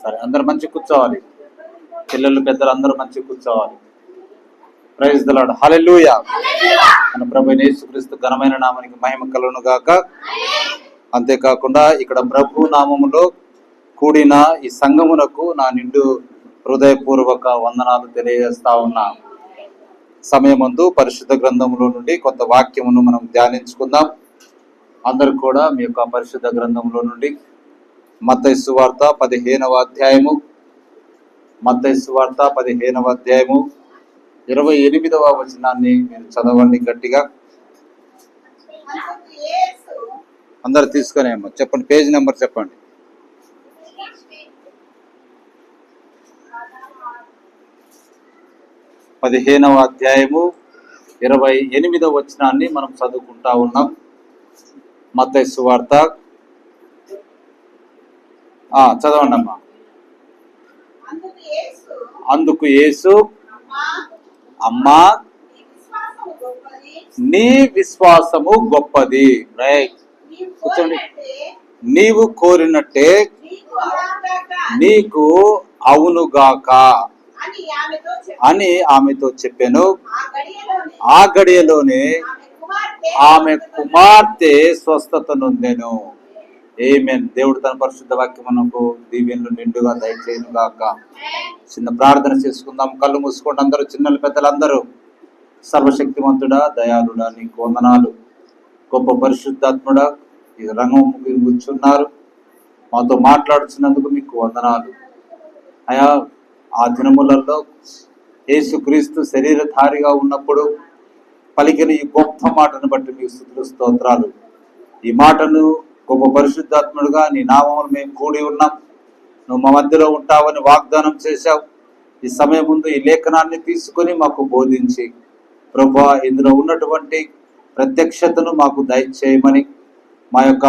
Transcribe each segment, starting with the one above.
సరే, అందరు మంచి కూర్చోవాలి. పిల్లలు పెద్దలు అందరూ మంచి కూర్చోవాలి. Praise the Lord. హల్లెలూయా. మన ప్రభువైన యేసుక్రీస్తు ఘనమైన నామానికి మహిమ కలుగును గాక. అంతేకాకుండా ఇక్కడ ప్రభు నామములో కూడిన ఈ సంఘమునకు నా నిండు హృదయపూర్వక వందనాలు తెలియజేస్తా ఉన్నా. సమయమందు పరిశుద్ధ గ్రంథములో నుండి కొంత వాక్యమును మనం ధ్యానించుకుందాం. అందరూ కూడా మీ యొక్క పరిశుద్ధ గ్రంథంలో నుండి మత్తయి సువార్త 15వ అధ్యాయము, మత్తయి సువార్త 15వ అధ్యాయము 28వ వచనాన్ని మీరు చదవండి గట్టిగా. అందరు తీసుకునే చెప్పండి, పేజ్ నెంబర్ చెప్పండి. 15వ అధ్యాయము 28వ వచనాన్ని మనం చదువుకుంటా ఉన్నాం. మత్తయి సువార్త చదవండి అమ్మా. అందుకు యేసు, అమ్మా నీ విశ్వాసము గొప్పది. రైట్, కూర్చోండి. నీవు కోరినట్టే నీకు అవునుగాక అని ఆమెతో చెప్పాను. ఆ గడియలోనే ఆమె కుమార్తె స్వస్థత నొందెను. ఆమేన్. దేవుడు తన పరిశుద్ధ వాక్యమునకు దీవెనలు నిండుగా దయచేయును గాక. చిన్న ప్రార్థన చేసుకుందాం. కళ్ళు మూసుకోండి అందరూ, చిన్నలు పెద్దలందరూ. సర్వశక్తిమంతుడా, దయాళుడా, నీకు వందనాలు. గొప్ప పరిశుద్ధాత్ముడా, ఈ రంగం కూర్చున్నారు, మాతో మాట్లాడుతున్నందుకు మీకు వందనాలు అయా. ఆ దినములలో యేసుక్రీస్తు శరీరధారిగా ఉన్నప్పుడు పలికిన ఈ గొప్ప మాటను బట్టి మీకు స్తుతులు స్తోత్రాలు. ఈ మాటను గొప్ప పరిశుద్ధాత్ముడుగా నీ నామమును మేము కూడి ఉన్నాం. నువ్వు మా మధ్యలో ఉంటావని వాగ్దానం చేశావు. ఈ సమయం ముందు ఈ లేఖనాన్ని తీసుకొని మాకు బోధించి ప్రభువా, ఇందులో ఉన్నటువంటి ప్రత్యక్షతను మాకు దయచేయమని, మా యొక్క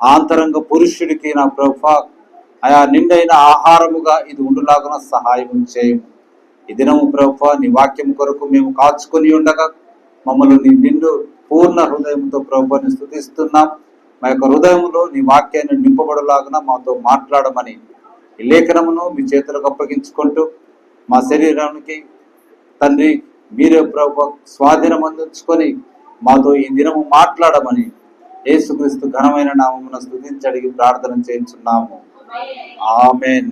ఆంతరంగ పురుషుడికి నా ప్రభువా ఆయా నిండైన ఆహారముగా ఇది ఉండులాగా సహాయం చేయము. ఈ దినము ప్రభువా నీ వాక్యం కొరకు మేము కాచుకొని ఉండగా మమ్మల్ని నీ నిండు పూర్ణ హృదయంతో ప్రభువాన్ని స్తుతిస్తున్నాం. మా యొక్క హృదయంలో నీ వాక్యాన్ని నింపబడలాగా మాతో మాట్లాడమని ఈ లేఖనమును మీ చేతులకు అప్పగించుకుంటూ మా శరీరానికి తండ్రి మీరే ప్రభువా స్వాధీనం అందించుకొని మాతో ఈ దినము మాట్లాడమని యేసుక్రీస్తు ఘనమైన నామమున స్తుతించి అడిగి ప్రార్థన చేయించున్నాము. ఆమేన్.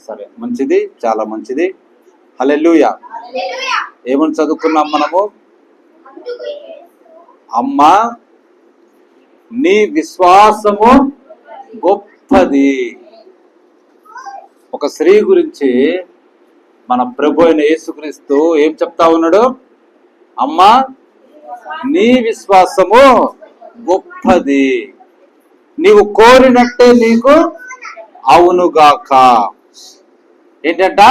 సరే, మంచిది, చాలా మంచిది. హల్లెలూయా. ఏమని చదువుకున్నాం మనము? అమ్మా నీ విశ్వాసము గొప్పది. ఒక స్త్రీ గురించి మన ప్రభు అయిన యేసుక్రీస్తు ఏం చెప్తా ఉన్నాడు? అమ్మా నీ విశ్వాసము గొప్పది, నీవు కోరినట్టే నీకు అవునుగాక. ఏంటంట?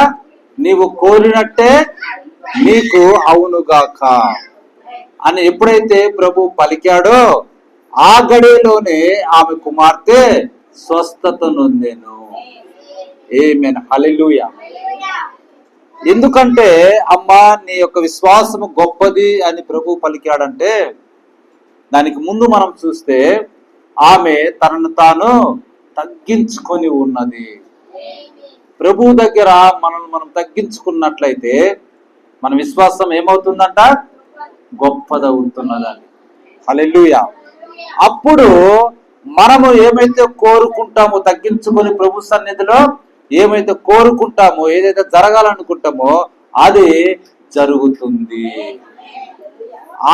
నీవు కోరినట్టే నీకు అవునుగాక అని ఎప్పుడైతే ప్రభు పలికాడో ఆ గడిలోనే ఆమె కుమార్తె స్వస్థత నొందెను. ఆమేన్. హల్లెలూయా. ఎందుకంటే అమ్మా నీ యొక్క విశ్వాసము గొప్పది అని ప్రభు పలికాడంటే దానికి ముందు మనం చూస్తే ఆమె తనను తాను తగ్గించుకొని ఉన్నది. ప్రభు దగ్గర మనల్ని మనం తగ్గించుకున్నట్లయితే మన విశ్వాసం ఏమవుతుందంట? గొప్పదవుతున్నదండి. హల్లెలూయా. అప్పుడు మనము ఏమైతే కోరుకుంటామో, తగ్గించుకొని ప్రభు సన్నిధిలో ఏమైతే కోరుకుంటామో, ఏదైతే జరగాలనుకుంటామో అది జరుగుతుంది.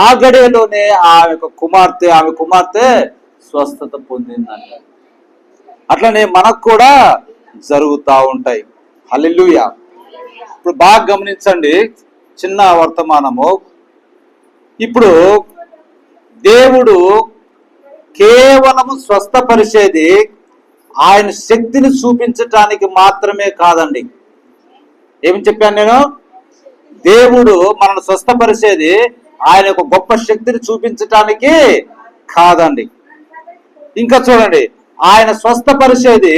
ఆ గడియలోనే ఆమె కుమార్తె స్వస్థత పొందిందంట. అట్లనే మనకు కూడా జరుగుతూ ఉంటాయి. హల్లెలూయా. ఇప్పుడు బాగా గమనించండి, చిన్న వర్తమానము. ఇప్పుడు దేవుడు కేవలము స్వస్థపరిచేది ఆయన శక్తిని చూపించటానికి మాత్రమే కాదండి. ఏమి చెప్పాను నేను? దేవుడు మనల్ని స్వస్థపరిచేది ఆయన యొక్క గొప్ప శక్తిని చూపించటానికి కాదండి. ఇంకా చూడండి, ఆయన స్వస్థపరిచేది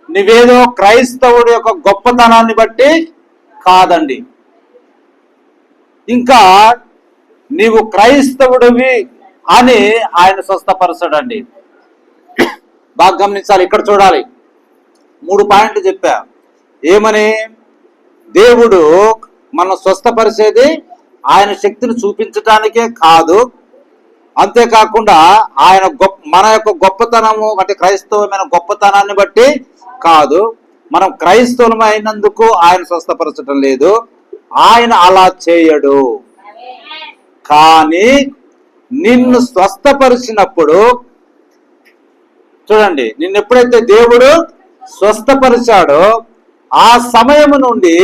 నువ్వేదో క్రైస్తవుడి యొక్క గొప్పతనాన్ని బట్టి కాదండి. ఇంకా నీవు క్రైస్తవుడివి అని ఆయన స్వస్థపరచడండి. బాగా గమనించాలి, ఇక్కడ చూడాలి. 3 పాయింట్లు చెప్పా. ఏమని? దేవుడు మనం స్వస్థపరిచేది ఆయన శక్తిని చూపించడానికే కాదు, అంతేకాకుండా ఆయన మన యొక్క గొప్పతనము అంటే క్రైస్తవమైన గొప్పతనాన్ని బట్టి కాదు. మనం క్రైస్తవులమైనందుకు ఆయన స్వస్థపరచడం లేదు, ఆయన అలా చేయడు. కానీ నిన్ను స్వస్థపరిచినప్పుడు చూడండి, నిన్ను ఎప్పుడైతే దేవుడు స్వస్థపరిచాడో ఆ సమయం నుండి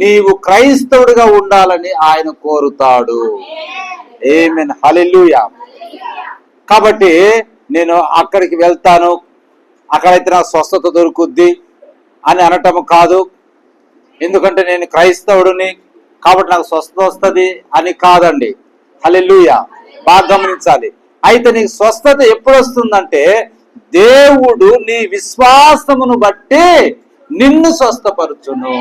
నీవు క్రైస్తవుడిగా ఉండాలని ఆయన కోరుతాడు. ఆమేన్, హల్లెలూయా. కాబట్టి నేను అక్కడికి వెళ్తాను, అక్కడైతే నాకు స్వస్థత దొరుకుద్ది అని అనటం కాదు. ఎందుకంటే నేను క్రైస్తవుడిని కాబట్టి నాకు స్వస్థత వస్తుంది అని కాదండి. హల్లెలూయా. బాగా గమనించాలి. అయితే నీకు స్వస్థత ఎప్పుడు వస్తుందంటే దేవుడు నీ విశ్వాసమును బట్టి నిన్ను స్వస్థపరచును.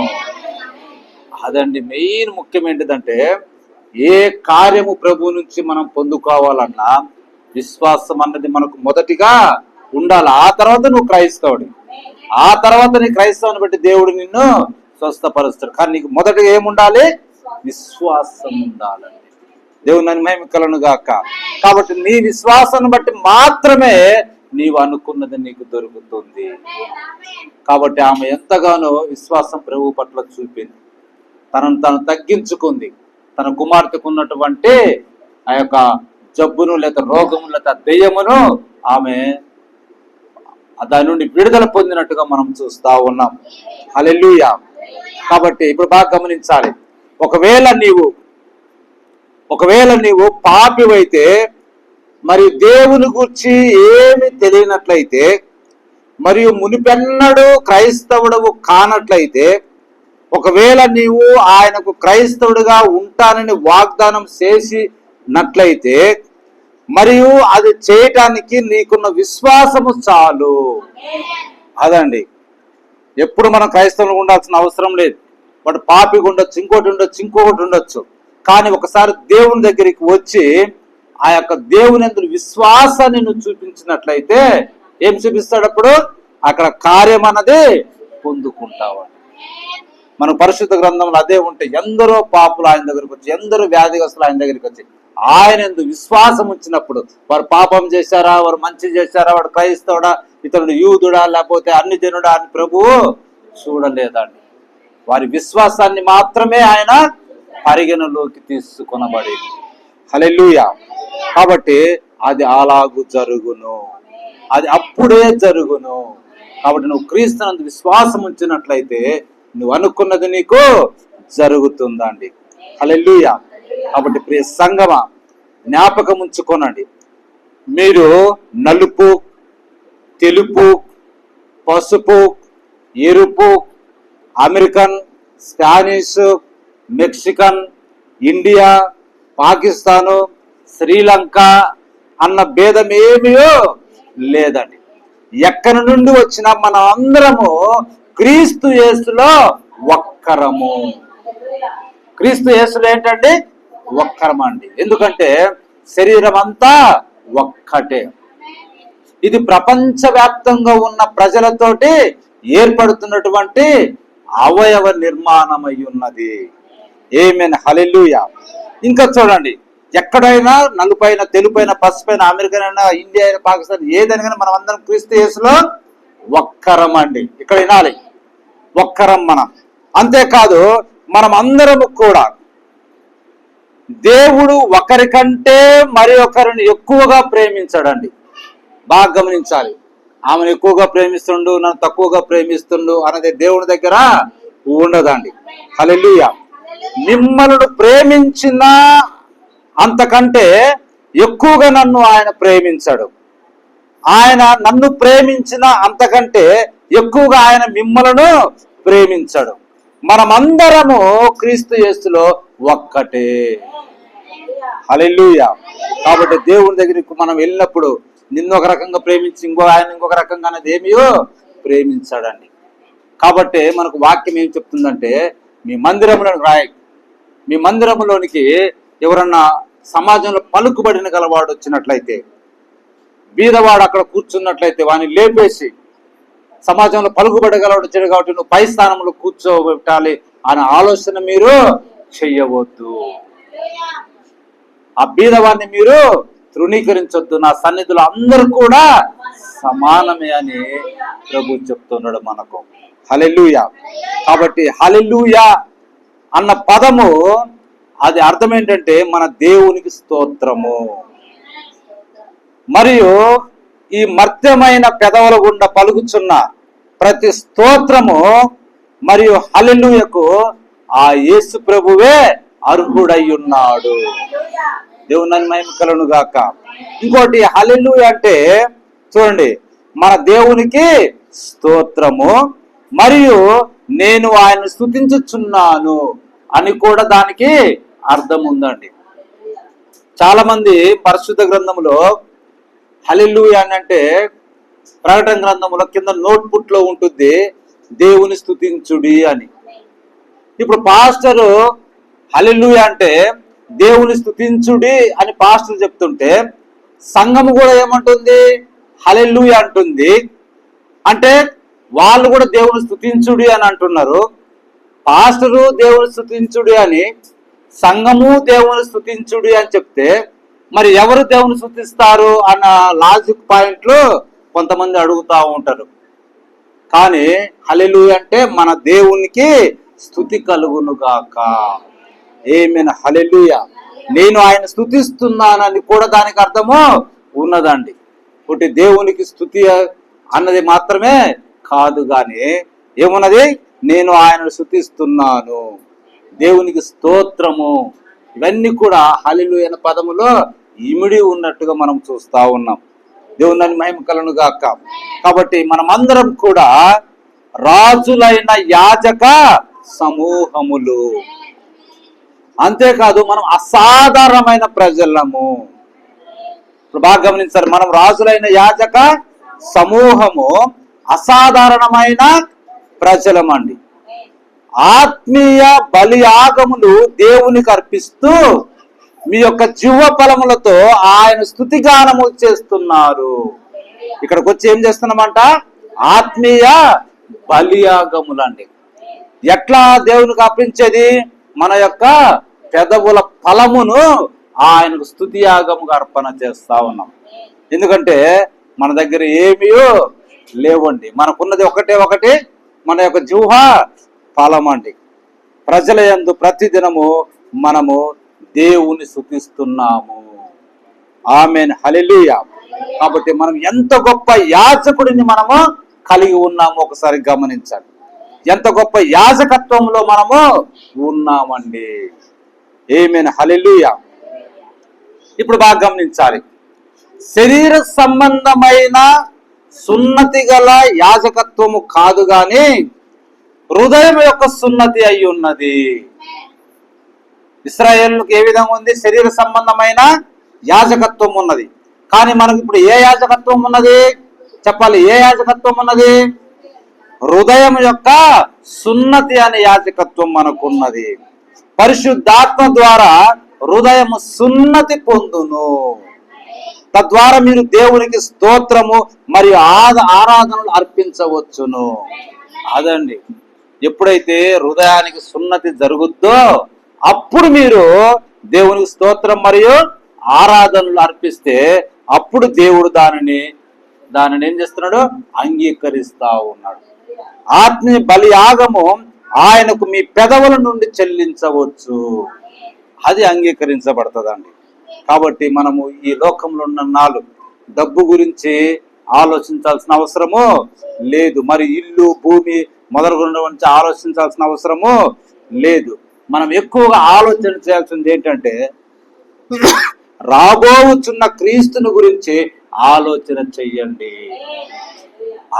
అదండి మెయిన్ ముఖ్యం. ఏంటిదంటే ఏ కార్యము ప్రభు నుంచి మనం పొందుకోవాలన్నా విశ్వాసం అన్నది మనకు మొదటిగా ఉండాలి. ఆ తర్వాత నువ్వు క్రైస్తవుడి, ఆ తర్వాత నీ క్రైస్తవుని బట్టి దేవుడు నిన్ను స్వస్థపరుస్తాడు. కానీ నీకు మొదటిగా ఏముండాలి? విశ్వాసం ఉండాలండి. దేవుని మహిమ కలుగును గాక. కాబట్టి నీ విశ్వాసాన్ని బట్టి మాత్రమే నీవు అనుకున్నది నీకు దొరుకుతుంది. కాబట్టి ఆమె ఎంతగానో విశ్వాసం ప్రభు పట్ల చూపింది, తనను తాను తగ్గించుకుంది. తన కుమార్తెకు ఉన్నటువంటి ఆ యొక్క జబ్బును లేదా రోగము లేదా దెయ్యమును ఆమె దాని నుండి విడుదల పొందినట్టుగా మనం చూస్తా ఉన్నాం. హల్లెలూయా. కాబట్టి ఇప్పుడు బాగా గమనించాలి. ఒకవేళ నీవు పాపివైతే, మరి దేవుని గురించి ఏమి తెలియనట్లయితే, మరియు మునిపెన్నడూ క్రైస్తవుడవు కానట్లయితే, ఒకవేళ నీవు ఆయనకు క్రైస్తవుడిగా ఉంటానని వాగ్దానం చేసినట్లయితే, మరియు అది చేయటానికి నీకున్న విశ్వాసము చాలు. అదండి. ఎప్పుడు మనం క్రైస్తవులు ఉండాల్సిన అవసరం లేదు. వాడు పాపిగా ఉండొచ్చు, ఇంకొకటి ఉండొచ్చు. కానీ ఒకసారి దేవుని దగ్గరికి వచ్చి ఆ యొక్క దేవుని యందు విశ్వాసాన్ని నువ్వు చూపించినట్లయితే ఏం చూపిస్తాడు? అప్పుడు అక్కడ కార్యం అన్నది పొందుకుంటావు. మన పరిశుద్ధ గ్రంథంలో అదే ఉంటే ఎందరో పాపులు ఆయన దగ్గరికి వచ్చి, ఎందరో వ్యాధిగ్రస్తులు ఆయన దగ్గరికి వచ్చి ఆయన యందు విశ్వాసం ఉంచినప్పుడు, వారు పాపం చేశారా, వారు మంచి చేశారా, వాడు క్రైస్తవుడా, ఇతరుడు యూదుడా, లేకపోతే అన్ని జనుడా అని ప్రభువు చూడలేదండి. వారి విశ్వాసాన్ని మాత్రమే ఆయన పరిగణలోకి తీసుకొనబడి. హల్లెలూయా. కాబట్టి అది అలాగూ జరుగును, అది అప్పుడే జరుగును. కాబట్టి నువ్వు క్రీస్తునందు విశ్వాసం ఉంచినట్లయితే నువ్వు అనుకున్నది నీకు జరుగుతుందండి. హల్లెలూయా. కాబట్టి ప్రియ సంగమా, జ్ఞాపకం ఉంచుకోనండి, మీరు నలుపు, తెలుపు, పసుపు, ఎరుపు, American, Spanish, Mexican, India, Pakistan, Sri Lanka అన్న భేదం ఏమీయో లేదండి. ఎక్కడి నుండి వచ్చినా మనం అందరము క్రీస్తు యేసులో ఒక్కరము. క్రీస్తు యేసులో ఏంటండి? ఒక్కరమండి. ఎందుకంటే శరీరం అంతా ఒక్కటే. ఇది ప్రపంచవ్యాప్తంగా ఉన్న ప్రజలతోటి ఏర్పడుతున్నటువంటి అవయవ నిర్మాణమై ఉన్నది. ఆమేన్, హల్లెలూయా. ఇంకా చూడండి, ఎక్కడైనా నలుపైన, తెలుపైన, పసుపైన, అమెరికన్ అయినా, ఇండియా అయినా, పాకిస్తాన్ ఏదైనా కానీ మనం అందరం క్రీస్తు యేసులో ఒక్కరం అండి. ఇక్కడ వినాలి, ఒక్కరం మనం. అంతేకాదు మనం అందరము కూడా దేవుడు ఒకరికంటే మరి ఒకరిని ఎక్కువగా ప్రేమించాడండి. బాగా గమనించాలి. ఆమెను ఎక్కువగా ప్రేమిస్తుండు, నన్ను తక్కువగా ప్రేమిస్తుండు అనేది దేవుని దగ్గర ఉండదండి. హల్లెలూయా. మిమ్మల్ని ప్రేమించిన అంతకంటే ఎక్కువగా నన్ను ఆయన ప్రేమించాడు. ఆయన నన్ను ప్రేమించిన అంతకంటే ఎక్కువగా ఆయన మిమ్మలను ప్రేమించాడు. మనమందరము క్రీస్తు యేసులో ఒక్కటే. హల్లెలూయా. కాబట్టి దేవుని దగ్గరికి మనం వెళ్ళినప్పుడు నిన్ను ఒక రకంగా ప్రేమించి ఆయన ఇంకొక రకంగా అనేది ఏమియో ప్రేమించాడండి. కాబట్టి మనకు వాక్యం ఏం చెప్తుందంటే, మీ మందిరంలోకి రాయి, మీ మందిరంలోనికి ఎవరన్నా సమాజంలో పలుకుబడిన గలవాడు వచ్చినట్లయితే, బీదవాడు అక్కడ కూర్చున్నట్లయితే వాడిని లేపేసి సమాజంలో పలుకుబడగలవాడు వచ్చాడు కాబట్టి నువ్వు పై స్థానంలో కూర్చోబెట్టాలి అనే ఆలోచన మీరు చెయ్యవద్దు. ఆ బీదవాడిని మీరు తృణీకరించొద్దు. నా సన్నిధిలో అందరూ కూడా సమానమే అని ప్రభు చెప్తున్నాడు మనకు. హల్లెలూయా. కాబట్టి హల్లెలూయా అన్న పదము అది అర్థం ఏంటంటే మన దేవునికి స్తోత్రము. మరియు ఈ మర్త్యమైన పెదవుల గుండా పలుకుచున్న ప్రతి స్తోత్రము మరియు హల్లెలూయాకు ఆ యేసు ప్రభువే అర్హుడై ఉన్నాడు. దేవుని మహిమ కలుగును గాక. ఇంకోటి హల్లెలూయా అంటే చూడండి, మన దేవునికి స్తోత్రము మరియు నేను ఆయన స్తుతించుచున్నాను అని కూడా దానికి అర్థం ఉందండి. చాలా మంది పరిశుద్ధ గ్రంథంలో హల్లెలూయా అంటే ప్రకటన గ్రంథంలో కింద నోట్బుక్ లో ఉంటుంది దేవుని స్తుతించుడి అని. ఇప్పుడు పాస్టరు హల్లెలూయా అంటే దేవుని స్తుతించుడి అని పాస్టర్ చెప్తుంటే సంఘము కూడా ఏమంటుంది? హల్లెలూయా అంటుంది. అంటే వాళ్ళు కూడా దేవుని స్తుతించుడి అని అంటున్నారు. పాస్టరు దేవుని స్తుతించుడి అని, సంఘము దేవుని స్తుతించుడి అని చెప్తే మరి ఎవరు దేవుని స్తుతిస్తారు అన్న లాజిక్ పాయింట్లు కొంతమంది అడుగుతా ఉంటారు. కానీ హల్లెలూయా అంటే మన దేవునికి స్తుతి కలుగును గాక. ఆమేన్. హల్లెలూయా. నేను ఆయన స్తుతిస్తున్నానని కూడా దానికి అర్థము ఉన్నదండి. ఒకటి దేవునికి స్తుతి అన్నది మాత్రమే కాదు, కానీ ఏమున్నది? నేను ఆయన స్తుతిస్తున్నాను, దేవునికి స్తోత్రము, ఇవన్నీ కూడా హల్లెలూయా అనే పదములో ఇమిడి ఉన్నట్టుగా మనం చూస్తా ఉన్నాం. దేవుని మహిమ కలుగును గాక. కాబట్టి మనమందరం కూడా రాజులైన యాజక సమూహములు. అంతేకాదు మనం అసాధారణమైన ప్రజలము. ఇప్పుడు బాగా గమనించారు, మనం రాజులైన యాజక సమూహము, అసాధారణమైన ప్రజలమండి. ఆత్మీయ బలియాగములు దేవునికి అర్పిస్తూ మీ యొక్క జీవ ఫలములతో ఆయన స్తుతిగానము చేస్తున్నారు. ఇక్కడికి వచ్చి ఏం చేస్తున్నామంట? ఆత్మీయ బలియాగములండి. ఎట్లా దేవునికి అర్పించేది? మన యొక్క పెదవుల ఫలమును ఆయనకు స్తుతి యాగముగా అర్పణ చేస్తా ఉన్నాం. ఎందుకంటే మన దగ్గర ఏమీ లేవండి, మనకున్నది ఒకటే మన యొక్క జీవ ఫలం అండి. ప్రజల యందు ప్రతిదినము మనము దేవుని స్తుతిస్తున్నాము. ఆమేన్. హల్లెలూయా. కాబట్టి మనం ఎంత గొప్ప యాజకుడిని మనము కలిగి ఉన్నాము ఒకసారి గమనించండి. ఎంత గొప్ప యాజకత్వంలో మనము ఉన్నామండి. ఆమేన్. హల్లెలూయా. ఇప్పుడు బాగా గమనించాలి, శరీర సంబంధమైన సున్నతి గల యాజకత్వము కాదు గాని హృదయం యొక్క సున్నతి అయి ఉన్నది. ఇశ్రాయేలుకు ఏ విధంగా ఉంది? శరీర సంబంధమైన యాజకత్వం ఉన్నది. కానీ మనకు ఇప్పుడు ఏ యాజకత్వం ఉన్నది? చెప్పాలి, ఏ యాజకత్వం ఉన్నది? హృదయం యొక్క సున్నతి అనే యాజకత్వం మనకున్నది. పరిశుద్ధాత్మ ద్వారా హృదయం సున్నతి పొందును. తద్వారా మీరు దేవునికి స్తోత్రము మరియు ఆరాధనలు అర్పించవచ్చును. అదండి, ఎప్పుడైతే హృదయానికి సున్నతి జరుగుద్దో అప్పుడు మీరు దేవునికి స్తోత్రం మరియు ఆరాధనలు అర్పిస్తే అప్పుడు దేవుడు దానిని ఏం చేస్తున్నాడు? అంగీకరిస్తా ఉన్నాడు. ఆత్మీయ బలి యాగము ఆయనకు మీ పెదవుల నుండి చెల్లించవచ్చు, అది అంగీకరించబడుతుందండి. కాబట్టి మనము ఈ లోకంలో ఉన్న నాలు డబ్బు గురించి ఆలోచించాల్సిన అవసరము లేదు, మరి ఇల్లు భూమి మొదలుగున్నటువంటి ఆలోచించాల్సిన అవసరము లేదు. మనం ఎక్కువగా ఆలోచన చేయాల్సింది ఏంటంటే రాబోచున్న క్రీస్తుని గురించి ఆలోచన చెయ్యండి.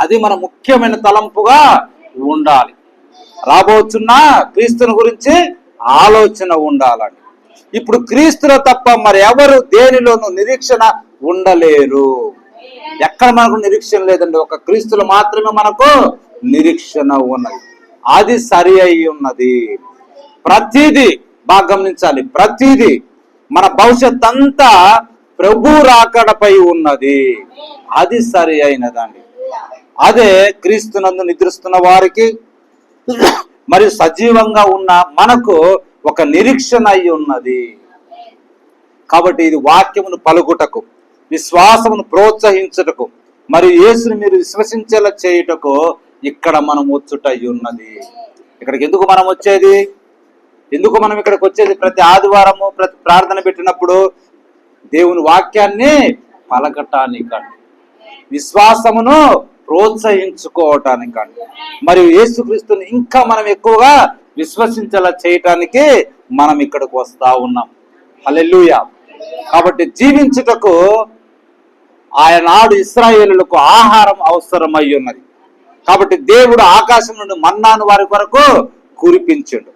అది మన ముఖ్యమైన తలంపుగా ఉండాలి. రాబోచున్న క్రీస్తుని గురించి ఆలోచన ఉండాలండి. ఇప్పుడు క్రీస్తులో తప్ప మరి ఎవరు దేనిలోనూ నిరీక్షణ ఉండలేరు. ఎక్కడ మనకు నిరీక్షణ లేదండి, ఒక క్రీస్తులో మాత్రమే మనకు నిరీక్షణ ఉన్నది. అది సరి అయి ఉన్నది. ప్రతిదీ బాగా గమనించాలి, ప్రతిదీ మన భవిష్యత్ అంతా ప్రభు రాకడపై ఉన్నది. అది సరి అయినదండి. అదే క్రీస్తునందు నిద్రిస్తున్న వారికి మరియు సజీవంగా ఉన్న మనకు ఒక నిరీక్షణ అయి ఉన్నది. కాబట్టి ఇది వాక్యమును పలుకుటకు, విశ్వాసమును ప్రోత్సహించుటకు, మరియు యేసుని మీరు విశ్వసించేలా చేయుటకు ఇక్కడ మనం వచ్చుట ఉన్నది. ఇక్కడికి ఎందుకు మనం వచ్చేది? ఎందుకు మనం ఇక్కడికి వచ్చేది? ప్రతి ఆదివారము ప్రతి ప్రార్థన పెట్టినప్పుడు దేవుని వాక్యాన్ని పలకటానికండి, విశ్వాసమును ప్రోత్సహించుకోవటానికండి, మరియు యేసుక్రీస్తుని ఇంకా మనం ఎక్కువగా విశ్వసించేలా చేయటానికి మనం ఇక్కడికి వస్తా ఉన్నాం. హల్లెలూయా. కాబట్టి జీవించుటకు ఆయనాడు ఇశ్రాయేలులకు ఆహారం అవసరమై ఉన్నది. కాబట్టి దేవుడు ఆకాశం నుండి మన్నాను వారి కొరకు కురిపించాడు.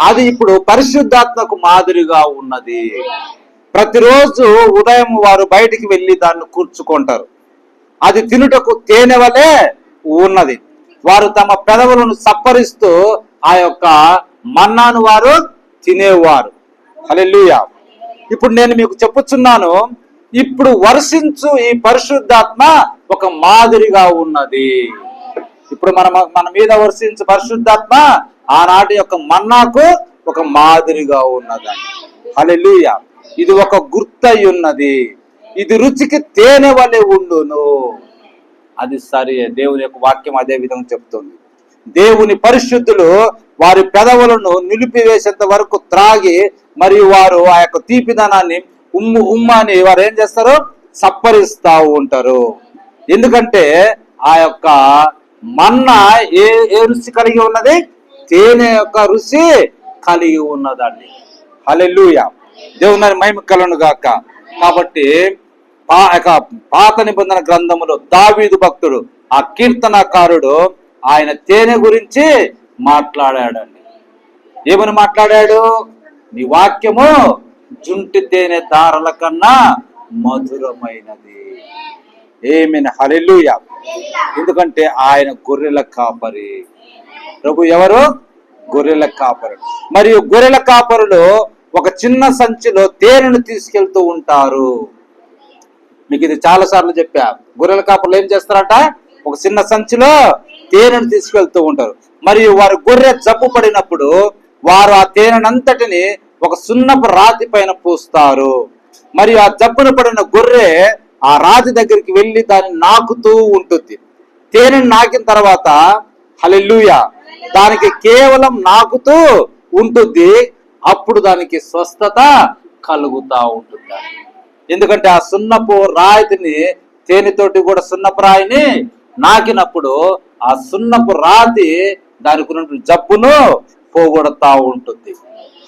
అది ఇప్పుడు పరిశుద్ధాత్మకు మాదిరిగా ఉన్నది. ప్రతిరోజు ఉదయం వారు బయటికి వెళ్ళి దాన్ని కూర్చుకుంటారు. అది తినుటకు తేనె వలె ఉన్నది. వారు తమ పెదవులను సప్పరిస్తూ ఆ యొక్క మన్నాను వారు తినేవారు. హల్లెలూయా. ఇప్పుడు నేను మీకు చెప్పుచున్నాను, ఇప్పుడు వర్షించు ఈ పరిశుద్ధాత్మ ఒక మాదిరిగా ఉన్నది. ఇప్పుడు మన మీద వర్షించు పరిశుద్ధాత్మ ఆనాటి యొక్క మన్నాకు ఒక మాదిరిగా ఉన్నదండి. హల్లెలూయా. ఇది ఒక గుర్తై ఉన్నది. ఇది రుచికి తేనె వలె ఉండును. అది సరే. దేవుని యొక్క వాక్యం అదే విధంగా చెప్తుంది. దేవుని పరిశుద్ధులు వారి పెదవులను నిలిపివేసేంత వరకు త్రాగి, మరియు వారు ఆ యొక్క తీపిదనాన్ని ఉమ్మని వారు ఏం చేస్తారు? సప్పరిస్తూ ఉంటారు. ఎందుకంటే ఆ యొక్క మన్నా ఏ రుచి కలిగి ఉన్నది? తేనె యొక్క రుచి కలిగి ఉన్నదండి. హల్లెలూయా. దేవుని మహిమ కలుగును గాక. కాబట్టి పాత నిబంధన గ్రంథములో దావీదు భక్తుడు, ఆ కీర్తనకారుడు, ఆయన తేనె గురించి మాట్లాడాడండి. ఏమని మాట్లాడాడు? నీ వాక్యము జుంటి తేనె దారల కన్నా మధురమైనది. ఆమేన్. హల్లెలూయా. ఎందుకంటే ఆయన గొర్రెల కాపరి. ప్రభు ఎవరు? గొర్రెల కాపరి. మరియు గొర్రెల కాపరులు ఒక చిన్న సంచిలో తేనెను తీసుకెళ్తూ ఉంటారు. మీకు ఇది చాలా సార్లు చెప్పా. గొర్రెల కాపరులు ఏం చేస్తారట? ఒక చిన్న సంచిలో తేనెను తీసుకెళ్తూ ఉంటారు. మరియు వారు గొర్రె జబ్బు పడినప్పుడు వారు ఆ తేనెనంతటిని ఒక సున్నపు రాతి పైన పూస్తారు. మరియు ఆ జబ్బున పడిన గొర్రె ఆ రాతి దగ్గరికి వెళ్ళి దాన్ని నాకుతూ ఉంటుంది. తేనెను నాకిన తర్వాత హల్లెలూయా, దానికి కేవలం నాకుతూ ఉంటుంది. అప్పుడు దానికి స్వస్థత కలుగుతా ఉంటుంది. ఎందుకంటే ఆ సున్నపు రాతిని తేనెతోటి కూడా సున్నపు రాయిని నాకినప్పుడు ఆ సున్నపు రాతి దానికి ఉన్న జబ్బును పోగొడతా ఉంటుంది.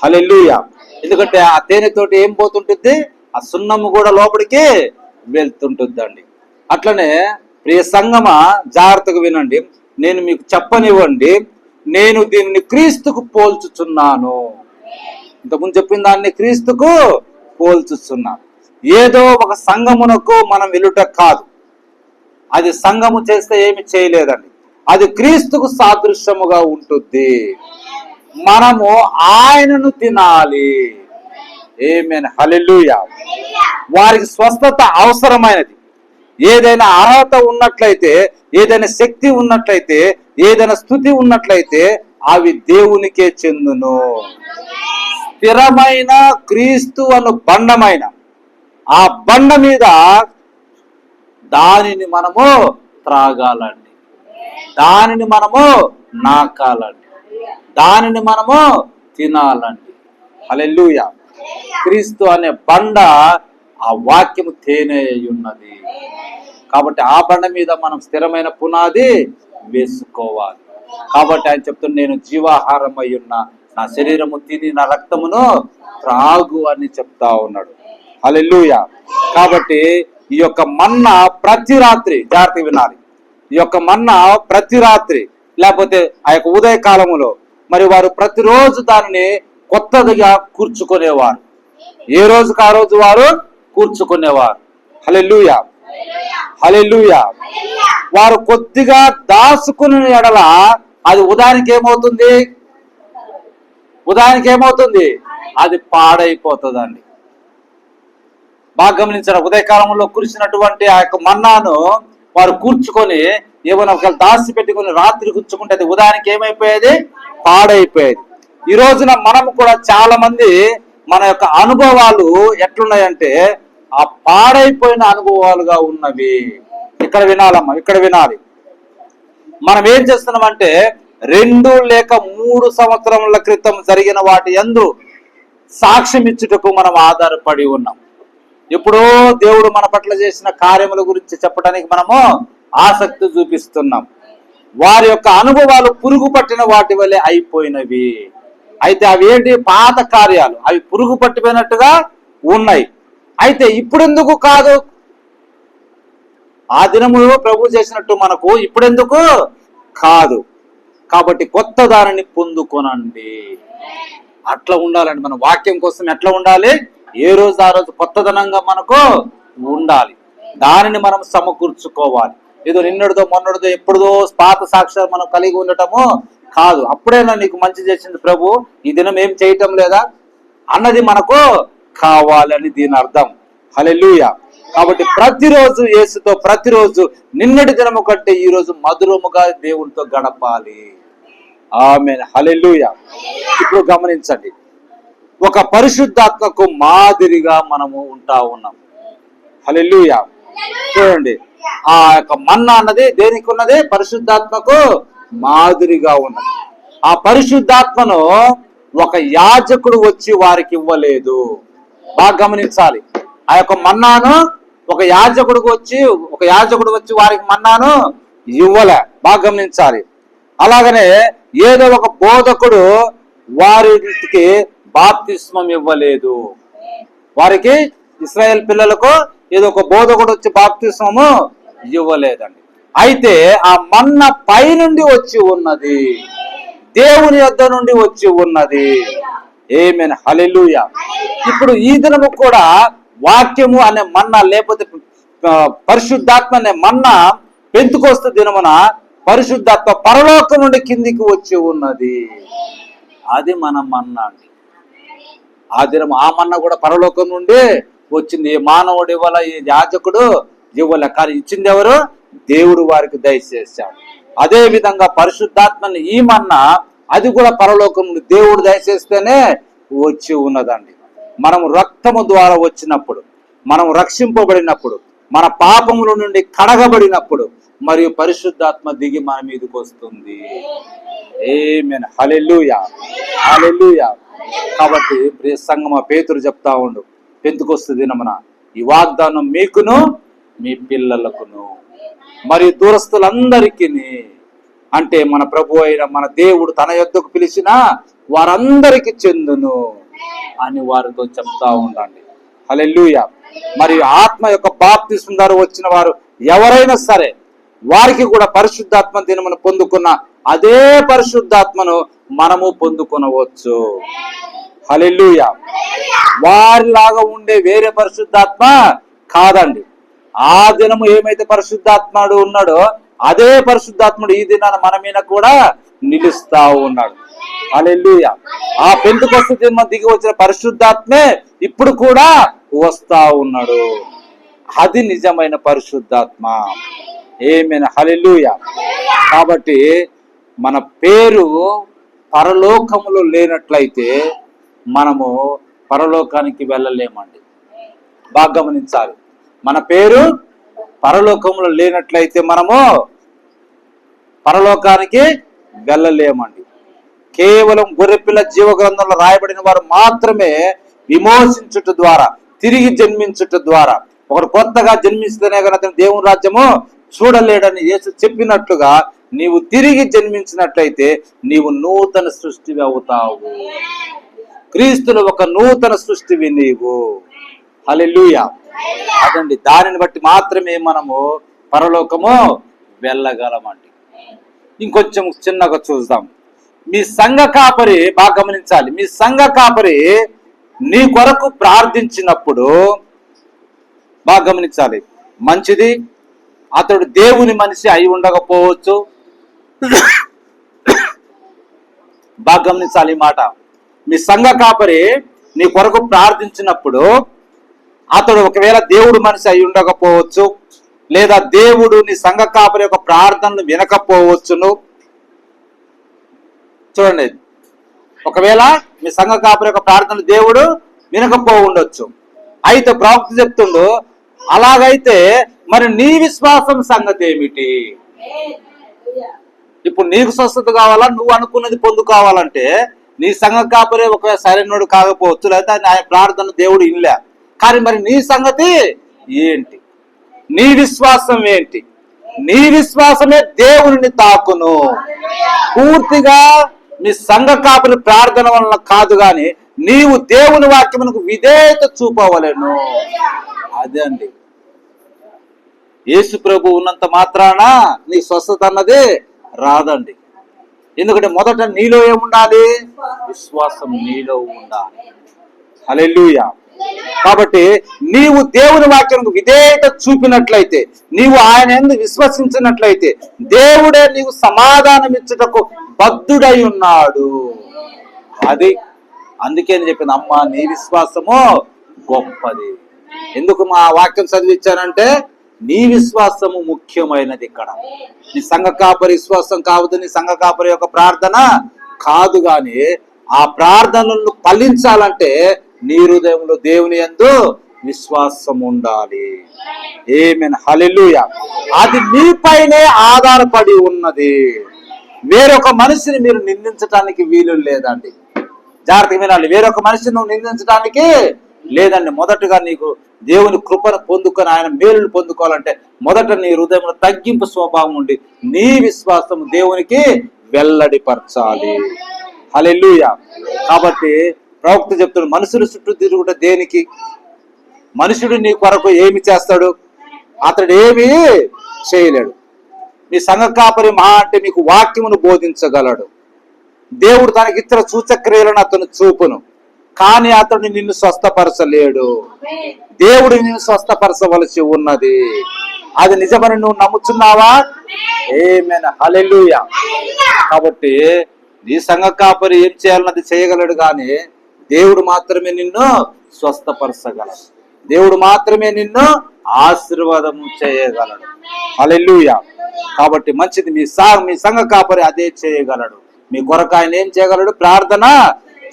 హల్లెలూయా. ఎందుకంటే ఆ తేనెతోటి ఏం పోతుంటుంది? ఆ సున్నము కూడా లోపలికి వెళ్తుంటుందండి. అట్లనే ప్రియ సంగమ, జాగ్రత్తగా వినండి. నేను మీకు చెప్పనివ్వండి, నేను దీన్ని క్రీస్తుకు పోల్చుచున్నాను. ఇంతకుముందు చెప్పిన దాన్ని క్రీస్తుకు పోల్చుచున్నాను. ఏదో ఒక సంఘమునకు మనం వెళ్ళుట కాదు. అది సంఘము చేస్తే ఏమి చేయలేదండి. అది క్రీస్తుకు సాదృశ్యముగా ఉంటుంది. మనము ఆయనను తినాలి. ఆమేన్. హల్లెలూయా. వారికి స్వస్థత అవసరమైనది. ఏదైనా అర్హత ఉన్నట్లయితే, ఏదైనా శక్తి ఉన్నట్లయితే, ఏదైనా స్తుతి ఉన్నట్లయితే అవి దేవునికే చెందును. స్థిరమైన క్రీస్తు అను బండమైన ఆ బండ మీద దానిని మనము త్రాగాలండి, దానిని మనము నాకాలండి, దానిని మనము తినాలండి. హల్లెలూయా. క్రీస్తు అనే బండ ఆ వాక్యము తేనె ఉన్నది. కాబట్టి ఆ బండ మీద మనం స్థిరమైన పునాది వేసుకోవాలి. కాబట్టి ఆయన చెప్తున్నా, నేను జీవాహారం అయి ఉన్న నా శరీరము తిని నా రక్తమును త్రాగు అని చెప్తా ఉన్నాడు. హల్లెలూయా. కాబట్టి ఈ యొక్క మన్నా ప్రతి రాత్రి, జాగ్రత్త వినాలి, ఈ యొక్క మన్నా ప్రతి రాత్రి లేకపోతే ఆ యొక్క ఉదయ కాలములో మరి వారు ప్రతిరోజు దానిని కొత్తదిగా కూర్చుకునేవారు. ఏ రోజుకు ఆ రోజు వారు కూర్చుకునేవారు. హల్లెలూయా. హల్లెలూయా. వారు కొద్దిగా దాచుకునే ఎడల అది ఉదయానికి ఏమవుతుంది? అది పాడైపోతుందండి. బాగా గమనించారు. ఉదయకాలంలో కురిసినటువంటి ఆ యొక్క మన్నాను వారు కూర్చుకొని ఏమైనా ఒకవేళ దాచి పెట్టుకుని రాత్రి కూర్చుకుంటే అది ఉదయానికి ఏమైపోయేది? పాడైపోయేది. ఈ రోజున మనము కూడా చాలా మంది మన యొక్క అనుభవాలు ఎట్లున్నాయంటే ఆ పాడైపోయిన అనుభవాలుగా ఉన్నవి. ఇక్కడ వినాలమ్మా, ఇక్కడ వినాలి. మనం ఏం చేస్తున్నామంటే 2 లేక 3 సంవత్సరముల క్రితం జరిగిన వాటి యందు సాక్ష్యం ఇచ్చుటకు మనం ఆధారపడి ఉన్నాం. ఎప్పుడో దేవుడు మన పట్ల చేసిన కార్యముల గురించి చెప్పడానికి మనము ఆసక్తి చూపిస్తున్నాం. వారి యొక్క అనుభవాలు పురుగు పట్టిన వాటి వల్లే అయిపోయినవి. అయితే అవి ఏంటి? పాత కార్యాలు, అవి పురుగు పట్టిపోయినట్టుగా ఉన్నాయి. అయితే ఇప్పుడెందుకు కాదు? ఆ దినములో ప్రభు చేసినట్టు మనకు ఇప్పుడెందుకు కాదు? కాబట్టి కొత్త దానిని పొందుకొనండి. అట్లా ఉండాలండి. మన వాక్యం కోసం ఎట్లా ఉండాలి? ఏ రోజు ఆ రోజు కొత్తదనంగా మనకు ఉండాలి. దానిని మనం సమకూర్చుకోవాలి. ఏదో నిన్నటిదో మొన్నటిదో ఎప్పుడుదో పాత సాక్ష్యాలు మనం కలిగి ఉండటము కాదు. అప్పుడైనా నీకు మంచి చేసింది ప్రభు, ఈ దినం ఏం చేయటం లేదా అన్నది మనకు కావాలని దీని అర్థం. హల్లెలూయా. కాబట్టి ప్రతిరోజు యేసుతో, ప్రతిరోజు నిన్నటి దినము కంటే ఈ రోజు మధురముగా దేవునితో గడపాలి. ఆమేన్. హల్లెలూయా. ఇప్పుడు గమనించండి, ఒక పరిశుద్ధాత్మకు మాదిరిగా మనము ఉంటా ఉన్నాం. హల్లెలూయా. చూడండి, ఆ యొక్క మన్నా అన్నది దేనికి ఉన్నది? పరిశుద్ధాత్మకు మాదిరిగా ఉన్నది. ఆ పరిశుద్ధాత్మను ఒక యాజకుడు వచ్చి వారికి ఇవ్వలేదు. బాగా గమనించాలి. ఆ యొక్క మన్నాను ఒక యాజకుడు వచ్చి వారికి మన్నాను ఇవ్వలే. బాగా గమనించాలి. అలాగనే ఏదో ఒక బోధకుడు వారికి బాప్తిస్మం ఇవ్వలేదు. వారికి ఇశ్రాయేల్ పిల్లలకు ఏదో ఒక బోధకుడు వచ్చి బాప్తిస్మము ఇవ్వలేదండి. అయితే ఆ మన్న పై నుండి వచ్చి ఉన్నది, దేవుని యొద్ద నుండి వచ్చి ఉన్నది. ఆమేన్. హల్లెలూయా. ఇప్పుడు ఈ దినము కూడా వాక్యము అనే మన్నా, లేకపోతే పరిశుద్ధాత్మ అనే మన్నా పెంతుకొస్తు దినమున పరిశుద్ధాత్మ పరలోకం నుండి కిందికి వచ్చి ఉన్నది. అది మన మన్నా అండి. ఆ దినం ఆ మన్నా కూడా పరలోకం నుండి వచ్చింది. ఏ మానవుడు ఇవ్వాల, ఏ యాజకుడు ఇవ్వాల, కానీ ఇచ్చింది ఎవరు? దేవుడు వారికి దయచేశాడు. అదే విధంగా పరిశుద్ధాత్మని ఈ మన్నా అది కూడా పరలోకం నుండి దేవుడు దయచేస్తేనే వచ్చి ఉన్నదండి. మనము రక్తము ద్వారా వచ్చినప్పుడు, మనం రక్షింపబడినప్పుడు, మన పాపముల నుండి కడగబడినప్పుడు మరియు పరిశుద్ధాత్మ దిగి మన మీదకి వస్తుంది. ఆమేన్. హల్లెలూయా. హల్లెలూయా. కాబట్టి ప్రియ సంగమా, పేతురు చెప్తా ఉండు, పెంతుకొస్తు దినమున ఈ వాగ్దానం మీకును మీ పిల్లలకును మరియు దూరస్తులందరికీ, అంటే మన ప్రభు అయిన మన దేవుడు తన యొద్దకు పిలిచిన వారందరికి చెందును అని వారితో చెప్తా ఉండండి. హల్లెలూయా. మరియు ఆత్మ యొక్క బాప్తిస్మం ద్వారా వచ్చిన వారు ఎవరైనా సరే వారికి కూడా పరిశుద్ధాత్మ దినమును పొందుకున్న అదే పరిశుద్ధాత్మను మనము పొందుకొనవచ్చు. హల్లెలూయా. వారిలాగా ఉండే వేరే పరిశుద్ధాత్మ కాదండి. ఆ దినము ఏమైతే పరిశుద్ధాత్ముడు ఉన్నాడో అదే పరిశుద్ధాత్ముడు ఈ దినాన మన మీద కూడా నిలుస్తా ఉన్నాడు. హల్లెలూయా. ఆ పెంతెకొస్తు దినం దిగి వచ్చిన పరిశుద్ధాత్మే ఇప్పుడు కూడా వస్తా ఉన్నాడు. అది నిజమైన పరిశుద్ధాత్మ. ఆమేన్. హల్లెలూయా. కాబట్టి మన పేరు పరలోకములో లేనట్లయితే మనము పరలోకానికి వెళ్ళలేమండి. బాగా గమనించాలి. మన పేరు పరలోకంలో లేనట్లయితే మనము పరలోకానికి వెళ్ళలేమండి. కేవలం గొర్రెపిల్ల జీవ గ్రంథంలో రాయబడిన వారు మాత్రమే విమోచించుట ద్వారా, తిరిగి జన్మించుట ద్వారా, ఒకడు కొత్తగా జన్మిస్తేనే కానీ అతను దేవుని రాజ్యము చూడలేడని యేసు చెప్పినట్లుగా నీవు తిరిగి జన్మించినట్లయితే నీవు నూతన సృష్టివి అవుతావు. క్రీస్తులో ఒక నూతన సృష్టివి నీవు. హల్లెలూయా. అదండి, దానిని బట్టి మాత్రమే మనము పరలోకము వెళ్ళగలమండి. ఇంకొంచెం చిన్నగా చూద్దాం. మీ సంఘ కాపరి, బాగా గమనించాలి, మీ సంఘ కాపరి నీ కొరకు ప్రార్థించినప్పుడు బాగా గమనించాలి. మంచిది, అతడు దేవుని మనిషి అయి ఉండకపోవచ్చు. బాగా గమనించాలి ఈ మాట. మీ సంఘ కాపరి నీ కొరకు ప్రార్థించినప్పుడు అతడు ఒకవేళ దేవుడు మనిషి అయి ఉండకపోవచ్చు, లేదా దేవుడు నీ సంఘ కాపరి యొక్క ప్రార్థనలు వినకపోవచ్చును. చూడండి, ఒకవేళ మీ సంఘ కాపరి యొక్క ప్రార్థనలు దేవుడు వినకపోవచ్చు. అయితే ప్రవక్త చెప్తుండు, అలాగైతే మరి నీ విశ్వాసం సంగతి ఏమిటి? ఇప్పుడు నీకు స్వస్థత కావాలా, నువ్వు అనుకున్నది పొందుకోవాలంటే నీ సంఘ కాపరే ఒకవేళ సరైనడు కాకపోవచ్చు, లేదా ఆయన ప్రార్థన దేవుడు ఇన్లే. కానీ మరి నీ సంగతి ఏంటి? నీ విశ్వాసం ఏంటి? నీ విశ్వాసమే దేవుని తాకును. పూర్తిగా నీ సంఘ కాపరి ప్రార్థన వలన కాదు, గాని నీవు దేవుని వాక్యమునకు విధేయత చూపవలెను. అదే అండి, యేసు ప్రభు ఉన్నంత మాత్రాన నీ స్వస్థత అన్నది రాదండి. ఎందుకంటే మొదట నీలో ఏముండాలి? విశ్వాసం నీలో ఉండాలి. హల్లెలూయా. కాబట్టి నీవు దేవుని వాక్యానికి విధేయత చూపినట్లయితే, నీవు ఆయన యందు విశ్వసించినట్లయితే, దేవుడే నీవు సమాధానం ఇచ్చుటకు బద్ధుడై ఉన్నాడు. అది అందుకే నేను చెప్పింది, అమ్మ నీ విశ్వాసము గొప్పది. ఎందుకు మా వాక్యం చదివించానంటే నీ విశ్వాసము ముఖ్యమైనది. ఇక్కడ నీ సంఘ కాపరి విశ్వాసం కావద్దు, నీ సంఘ కాపరి యొక్క ప్రార్థన కాదు, గాని ఆ ప్రార్థనలను ఫలించాలంటే నీ హృదయంలో దేవుని యందు విశ్వాసం ఉండాలి. ఆమేన్, హల్లెలూయా. అది నీపైనే ఆధారపడి ఉన్నది. వేరొక మనిషిని మీరు నిందించడానికి వీలు లేదండి. జాగ్రత్తగా వినాలి. వేరొక మనిషిని నువ్వు నిందించడానికి లేదండి. మొదటగా నీకు దేవుని కృపను పొందుకొని ఆయన మేలును పొందుకోవాలంటే మొదట నీ హృదయంలో తగ్గింపు స్వభావం ఉండి నీ విశ్వాసం దేవునికి వెల్లడిపరచాలి. హల్లెలూయా. కాబట్టి ప్రవక్త చెప్తాడు, మనుషుల చుట్టూ తిరుగుట దేనికి? మనుషుడు నీ కొరకు ఏమి చేస్తాడు? అతడు ఏమి చేయలేడు. మీ సంఘ కాపరి మహా అంటే మీకు వాక్యమును బోధించగలడు. దేవుడు తనకిచ్చిన సూచక్రియలను అతను చూపును, కానీ అతడు నిన్ను స్వస్థపరచలేడు. దేవుడు నిన్ను స్వస్థపరచవలసి ఉన్నది. అది నిజమని నువ్వు నమ్ముచున్నావా? ఆమేన్, హల్లెలూయా. కాబట్టి నీ సంఘ కాపరి ఏం చేయాలన్నది చేయగలడు, కానీ దేవుడు మాత్రమే నిన్ను స్వస్థపరచగలడు. దేవుడు మాత్రమే నిన్ను ఆశీర్వాదము చేయగలడు. హల్లెలూయా. కాబట్టి మంచిది, మీ సంఘ కాపరి అదే చేయగలడు. మీ కొరకు ఆయన ఏం చేయగలడు? ప్రార్థన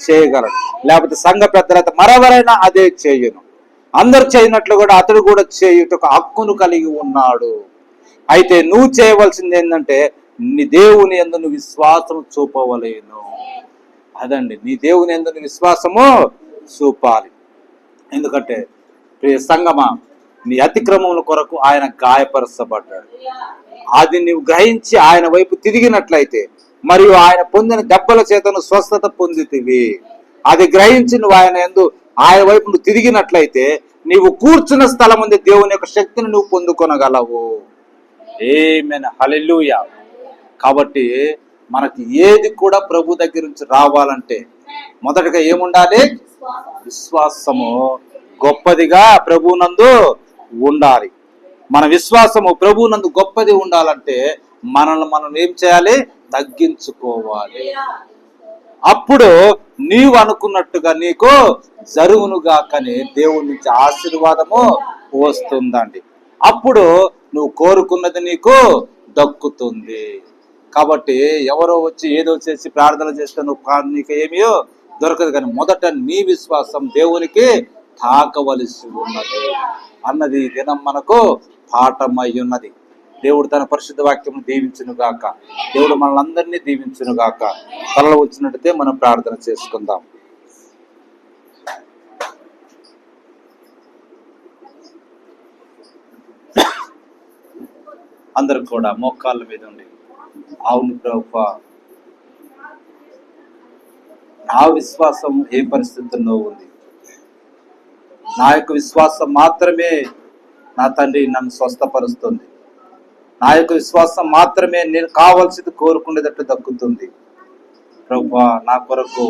చేయగలడు. లేకపోతే సంఘ పెద్దలైతే మరెవరైనా అదే చేయను. అందరు చేయనట్లు కూడా అతడు కూడా చేయుటకు హక్కును కలిగి ఉన్నాడు. అయితే నువ్వు చేయవలసింది ఏంటంటే నీ దేవుని యందు నువ్వు విశ్వాసం చూపవలేను. అదండి, నీ దేవుని యందు విశ్వాసము చూపాలి. ఎందుకంటే ప్రియ సంగమా, నీ అతిక్రమముల కొరకు ఆయన గాయపరచబడ్డాడు. అది నీవు గ్రహించి ఆయన వైపు తిరిగినట్లయితే, మరియు ఆయన పొందిన దెబ్బల చేతను స్వస్థత పొందితివి. అది గ్రహించి నువ్వు ఆయన వైపు నువ్వు తిరిగినట్లయితే నీవు కూర్చున్న స్థలం ఉంది దేవుని యొక్క శక్తిని నువ్వు పొందుకొనగలవు. ఆమేన్, హల్లెలూయా. కాబట్టి మనకి ఏది కూడా ప్రభు దగ్గర నుంచి రావాలంటే మొదటగా ఏముండాలి? విశ్వాసము గొప్పదిగా ప్రభువునందు ఉండాలి. మన విశ్వాసము ప్రభువునందు గొప్పది ఉండాలంటే మనల్ని మనం ఏం చేయాలి? తగ్గించుకోవాలి. అప్పుడు నీవు అనుకున్నట్టుగా నీకు జరుగునుగా కానీ దేవుడి నుంచి ఆశీర్వాదము వస్తుందండి. అప్పుడు నువ్వు కోరుకున్నది నీకు దక్కుతుంది. కాబట్టి ఎవరో వచ్చి ఏదో చేసి ప్రార్థన చేస్తే నీకు ఏమీ దొరకదు. కానీ మొదట నీ విశ్వాసం దేవునికి తాకవలసి ఉన్నది అన్నది ఈ దినం మనకు పాఠమై ఉన్నది. దేవుడు తన పరిశుద్ధ వాక్యము దీవించును గాక. దేవుడు మనల్ని అందరినీ దీవించును గాక. తలలో వచ్చినట్టయితే మనం ప్రార్థన చేసుకుందాం. అందరూ కూడా మోకాళ్ళ మీద ఉండి, అవును ప్రభువా, నా విశ్వాసం ఏ పరిస్థితుల్లో ఉంది? నా యొక్క విశ్వాసం మాత్రమే నా తండ్రి నన్ను స్వస్థపరుస్తుంది. నా యొక్క విశ్వాసం మాత్రమే నేను కావాల్సింది కోరుకునేటట్టు దక్కుతుంది. ప్రభువా, నా కొరకు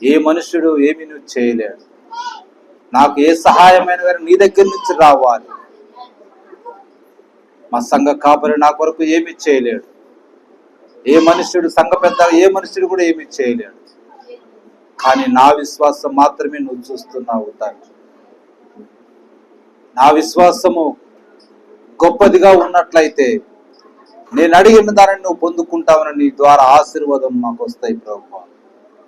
ఏ మనుషుడు ఏమి నువ్వు చేయలేడు. నాకు ఏ సహాయమైన గారు నీ దగ్గర నుంచి రావాలి. మా సంఘ కాపరి నా కొరకు ఏమి చేయలేడు. ఏ మనుష్యుడు, సంఘ పెద్ద ఏ మనుష్యుడు కూడా ఏమి చేయలేడు. కానీ నా విశ్వాసం మాత్రమే నువ్వు చూస్తున్నావు తండ్రి. నా విశ్వాసము గొప్పదిగా ఉన్నట్లయితే నేను అడిగిన దానిని నువ్వు పొందుకుంటావని నీ ద్వారా ఆశీర్వాదం మాకు వస్తాయి ప్రభువా.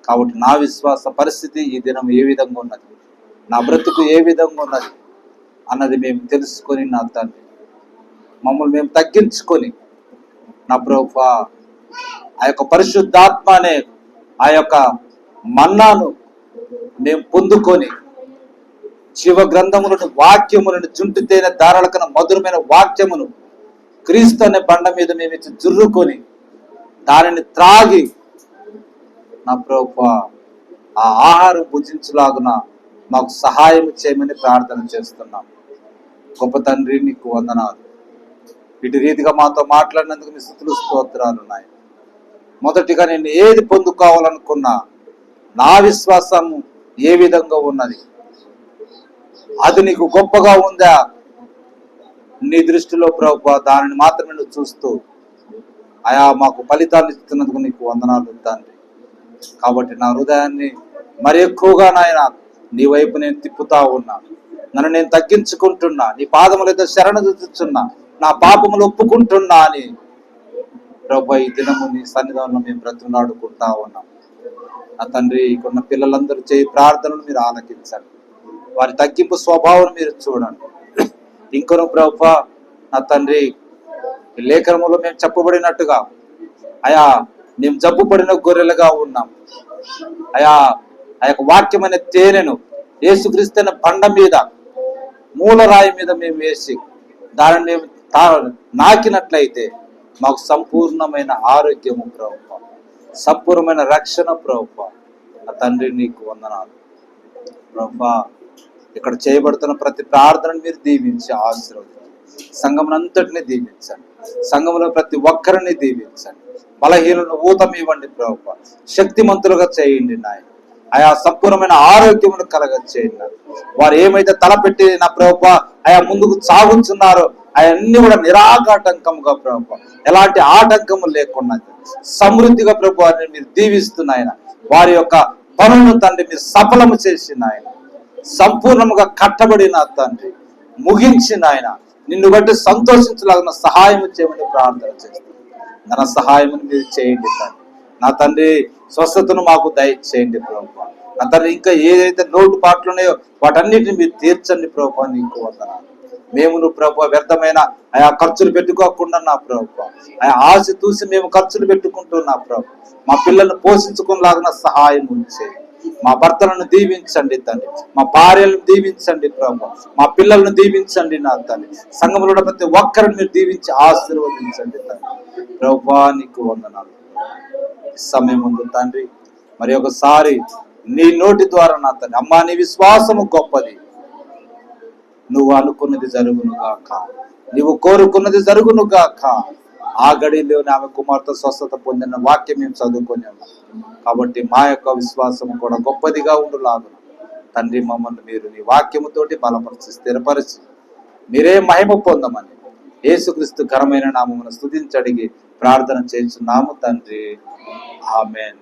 కాబట్టి నా విశ్వాస పరిస్థితి ఈ దినం ఏ విధంగా ఉన్నది, నా బ్రతుకు ఏ విధంగా ఉన్నది అన్నది మేము తెలుసుకొని నా తండ్రి మమ్మల్ని మేము తగ్గించుకొని నా ప్రభువా ఆ యొక్క పరిశుద్ధాత్మ అనే ఆ యొక్క మన్నాను మేము పొందుకొని జీవ గ్రంథములను వాక్యములను చుంటుతేనే దారాల కన్నా మధురమైన వాక్యమును క్రీస్తు అనే బండ మీద మేము ఇచ్చి జుర్రుకొని దానిని త్రాగి నా ప్రభువా ఆ ఆహారం భుజించులాగున మాకు సహాయం చేయమని ప్రార్థన చేస్తున్నాం. గొప్ప తండ్రి నీకు వందనాలు. ఇటు రీతిగా మాతో మాట్లాడినందుకు మీ స్తుతులు స్తోత్రాలు ఉన్నాయి. మొదటిగా నేను ఏది పొందుకోవాలనుకున్నా నా విశ్వాసం ఏ విధంగా ఉన్నది, అది నీకు గొప్పగా ఉందా నీ దృష్టిలో ప్రభువా, దానిని మాత్రమే నువ్వు చూస్తూ ఆయా మాకు ఫలితాన్ని ఇస్తున్నందుకు నీకు వందనాలు తండ్రి. కాబట్టి నా హృదయాన్ని మరి ఎక్కువగా నాయన నీ వైపు నేను తిప్పుతా ఉన్నా, నన్ను నేను తగ్గించుకుంటున్నా, నీ పాదములతో శరణ చూచుచున్నా, నా పాపములు ఒప్పుకుంటున్నా అని ప్రభువా ఈ దినము నీ సన్నిధానంలో మేము బ్రతిమలాడుకుంటా ఉన్నాం. నా తండ్రి ఇక్కడున్న పిల్లలందరూ చేయి ప్రార్థనలు మీరు ఆలకించండి, వారి తగ్గింపు స్వభావం మీరు చూడండి. ఇంకొను ప్రభువా నా తండ్రి ఈ లేఖనములో మేము చెప్పబడినట్టుగా అయా మేము జబ్బు పడిన గొర్రెలుగా ఉన్నాం అయా. ఆ యొక్క వాక్యమైన తేనెను యేసుక్రీస్తు బండ మీద మూలరాయి మీద మేము వేసి దానిని మేము నాకినట్లయితే మాకు సంపూర్ణమైన ఆరోగ్యము ప్రభువా, సంపూర్ణమైన రక్షణ ప్రభువా. నా తండ్రి నీకు వందనాలు ప్రభువా. ఇక్కడ చేయబడుతున్న ప్రతి ప్రార్థనను మీరు దీవించి ఆశీర్వదించండి. సంఘమునంతటిని దీవించండి, సంఘంలో ప్రతి ఒక్కరిని దీవించండి. బలహీనను ఊతం ఇవ్వండి ప్రభువా, శక్తిమంతులుగా చేయండి నాయన. ఆయా సంపూర్ణమైన ఆరోగ్యమును కలగ చేయండి. వారు ఏమైతే తలపెట్టి నా ప్రభువా ఆయా ముందుకు సాగుతున్నారో అవన్నీ కూడా నిరాఘాటంకముగా ప్రభువా, ఎలాంటి ఆటంకము లేకుండా సమృద్ధిగా ప్రభువా మీరు దీవిస్తున్నాయన. వారి యొక్క పనులను తండ్రి మీరు సఫలము చేసిన ఆయన, సంపూర్ణముగా కట్టబడిన తండ్రి ముగించిన ఆయన, నిన్ను బట్టి సంతోషించలాగిన సహాయం చేయమని ప్రార్థన చేస్తాను. నా సహాయం మీరు చేయండి తండ్రి. నా తండ్రి స్వస్థతను మాకు దయచేయండి ప్రభువా. నా తండ్రి ఇంకా ఏదైతే లోటుపాట్లు ఉన్నాయో వాటన్నిటిని మీరు తీర్చండి ప్రభువా. నీకు వందనాలు. మేము నువ్వు ప్రభువా వ్యర్థమైన ఆయా ఖర్చులు పెట్టుకోకుండా నా ప్రభువా, ఆయా ఆశ చూసి మేము ఖర్చులు పెట్టుకుంటున్నా ప్రభు, మా పిల్లల్ని పోషించుకునేలాగిన సహాయం చేయండి. మా భర్తలను దీవించండి తండ్రి, మా భార్యలను దీవించండి ప్రభు, మా పిల్లలను దీవించండి నా తండ్రి. సంఘంలో ప్రతి ఒక్కరిని మీరు దీవించి ఆశీర్వదించండి తండ్రి. ప్రభువా నీకు వందనాలు. సమయం ముందు తండ్రి మరి ఒకసారి నీ నోటి ద్వారా నా తండ్రి అమ్మా నీ విశ్వాసము గొప్పది, నువ్వు అనుకున్నది జరుగును గాక, నువ్వు కోరుకున్నది జరుగును గాక. ఆ గడిలోనే ఆమె కుమార్తె స్వస్థత పొందిన వాక్యం మేము చదువుకొని ఉన్నాం. కాబట్టి మా యొక్క విశ్వాసం కూడా గొప్పదిగా ఉండులాగున తండ్రి మమ్మల్ని మీరు నీ వాక్యముతోటి బలపరిచి స్థిరపరిచి మీరే మహిమ పొందమని యేసుక్రీస్తు ఘనమైన నామమును స్తుతించి అడిగి ప్రార్థన చేస్తున్నాము తండ్రి. ఆమేన్.